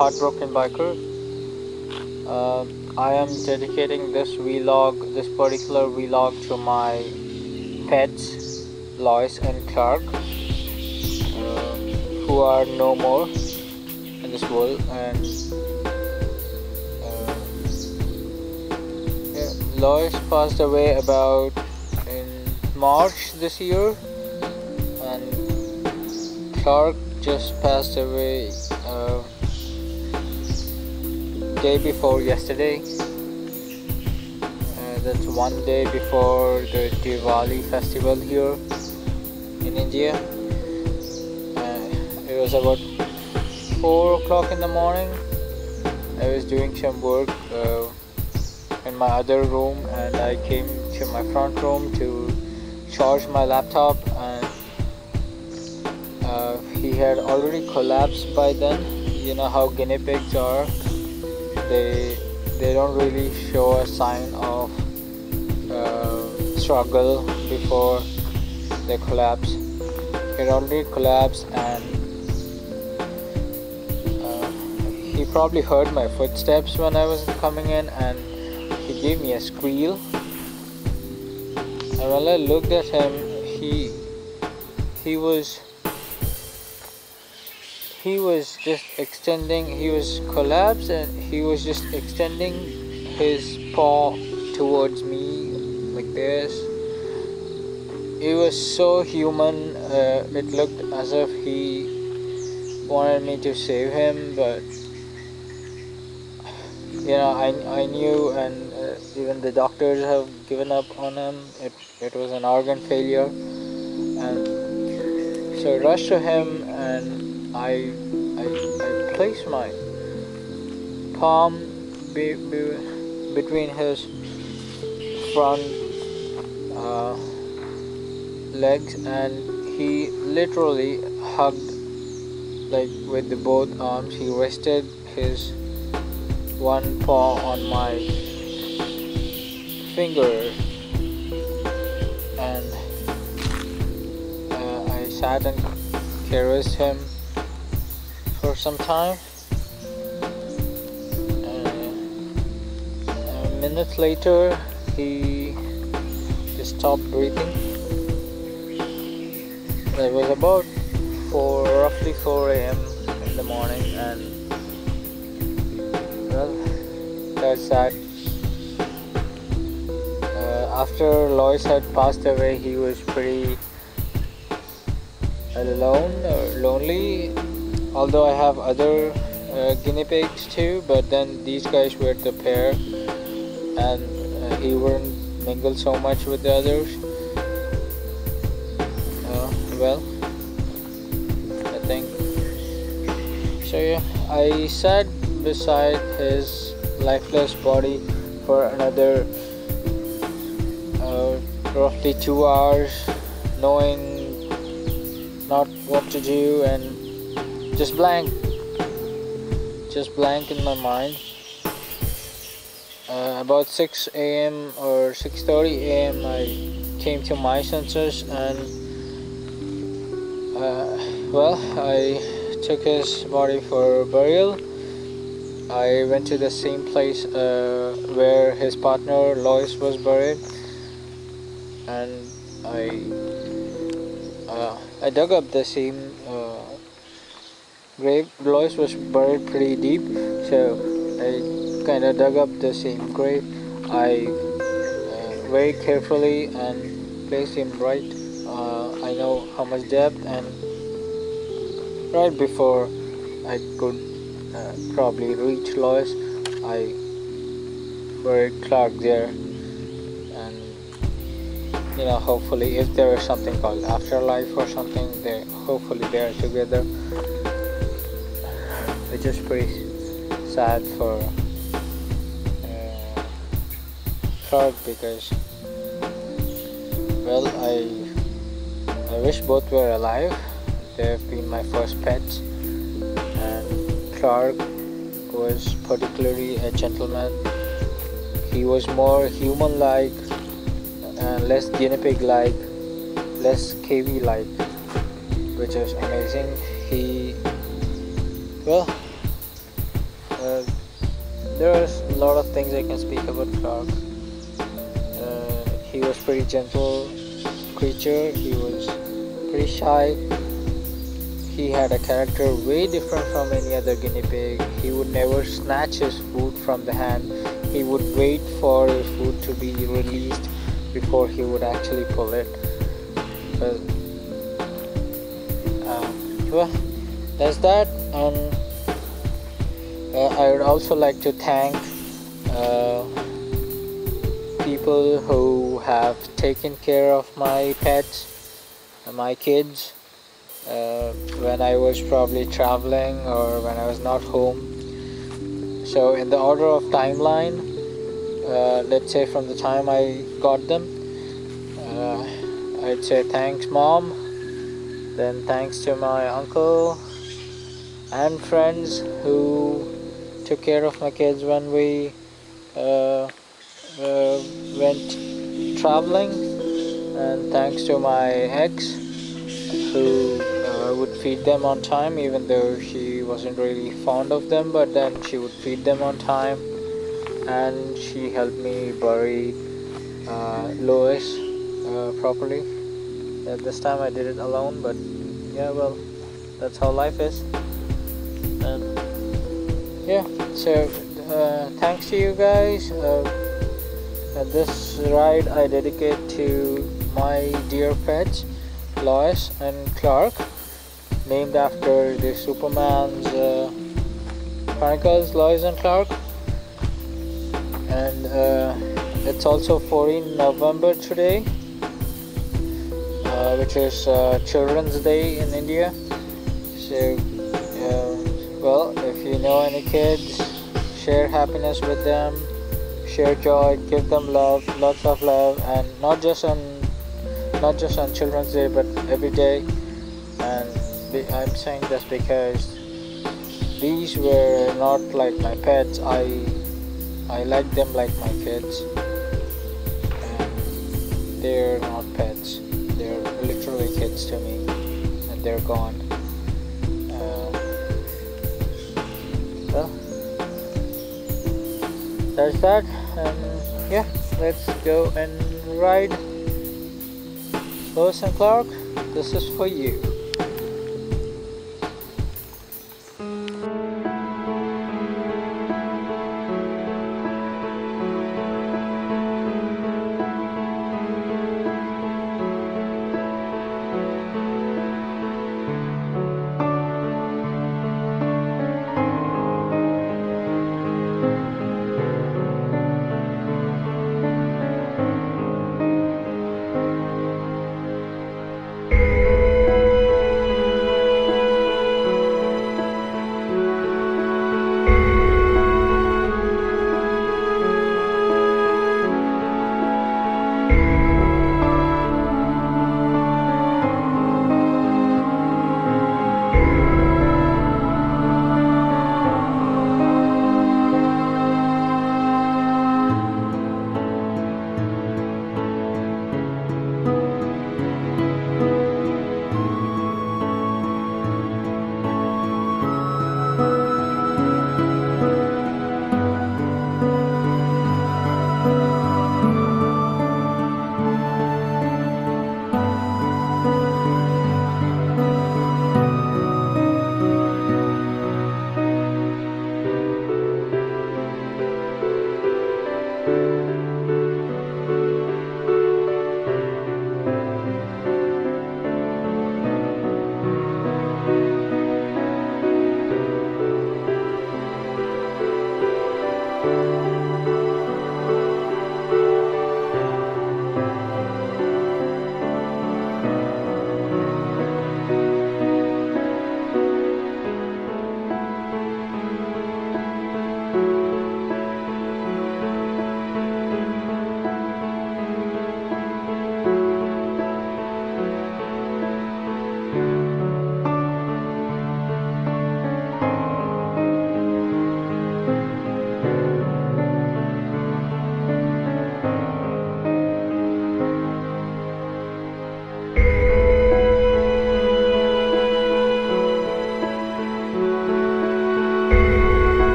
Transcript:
Heartbroken Biker. I am dedicating this particular vlog to my pets, Lois and Clark, who are no more in this world. And Lois passed away about in March this year, and Clark just passed away day before yesterday. That's one day before the Diwali festival here in India. It was about 4 o'clock in the morning. I was doing some work in my other room, and I came to my front room to charge my laptop, and he had already collapsed by then. You know how guinea pigs are. They don't really show a sign of struggle before they collapse. It already collapsed, and he probably heard my footsteps when I was coming in, and he gave me a squeal. And when I looked at him, he was just extending. He was collapsed, and he was just extending his paw towards me like this. It was so human. It looked as if he wanted me to save him, but I knew, and even the doctors have given up on him. It was an organ failure, and so I rushed to him, and I placed my palm between his front legs, and he literally hugged, like with the both arms. He rested his one paw on my finger, and I sat and caressed him for some time. A minute later, he just stopped breathing. It was about roughly 4 a.m. in the morning, and well, that's that. After Lois had passed away, he was pretty alone or lonely. Although I have other guinea pigs too, but then these guys were the pair, and he wouldn't mingle so much with the others. Well, I think so. Yeah, I sat beside his lifeless body for another roughly 2 hours, knowing not what to do, and just blank in my mind. About 6 a.m. or 6:30 a.m. I came to my senses, and I took his body for burial. I went to the same place where his partner Lois was buried, and I dug up the same grave. Lois was buried pretty deep, so I kind of dug up the same grave. I very carefully and placed him right. I know how much depth, and right before I could probably reach Lois, I buried Clark there. And hopefully, if there is something called afterlife or something, hopefully they are together. Which is pretty sad for Clark, because well, I wish both were alive. They have been my first pets, and Clark was particularly a gentleman. He was more human-like, less guinea pig-like, less KV-like, which is amazing. there are a lot of things I can speak about Clark. He was pretty gentle creature. He was pretty shy. He had a character way different from any other guinea pig. He would never snatch his food from the hand. He would wait for his food to be released before he would actually pull it. Well, that's that. And I would also like to thank people who have taken care of my pets, my kids, when I was probably traveling or when I was not home. So in the order of timeline, let's say from the time I got them, I'd say thanks mom, then thanks to my uncle and friends who took care of my kids when we went traveling, and thanks to my ex who would feed them on time, even though she wasn't really fond of them, but then she would feed them on time. And she helped me bury Lois properly. This time I did it alone, but yeah, well, that's how life is. And yeah, so thanks to you guys. This ride I dedicate to my dear pets, Lois and Clark, named after the Superman's chronicles, Lois and Clark. And it's also 14 November today, which is Children's Day in India. So well, if you know any kids, share happiness with them, share joy, give them love, lots of love, and not just on Children's Day, but every day. And I'm saying this because these were not like my pets. I like them like my kids, and they're not pets. They're literally kids to me, and they're gone. Well, there's that, and yeah, let's go and ride. Lois and Clark, this is for you.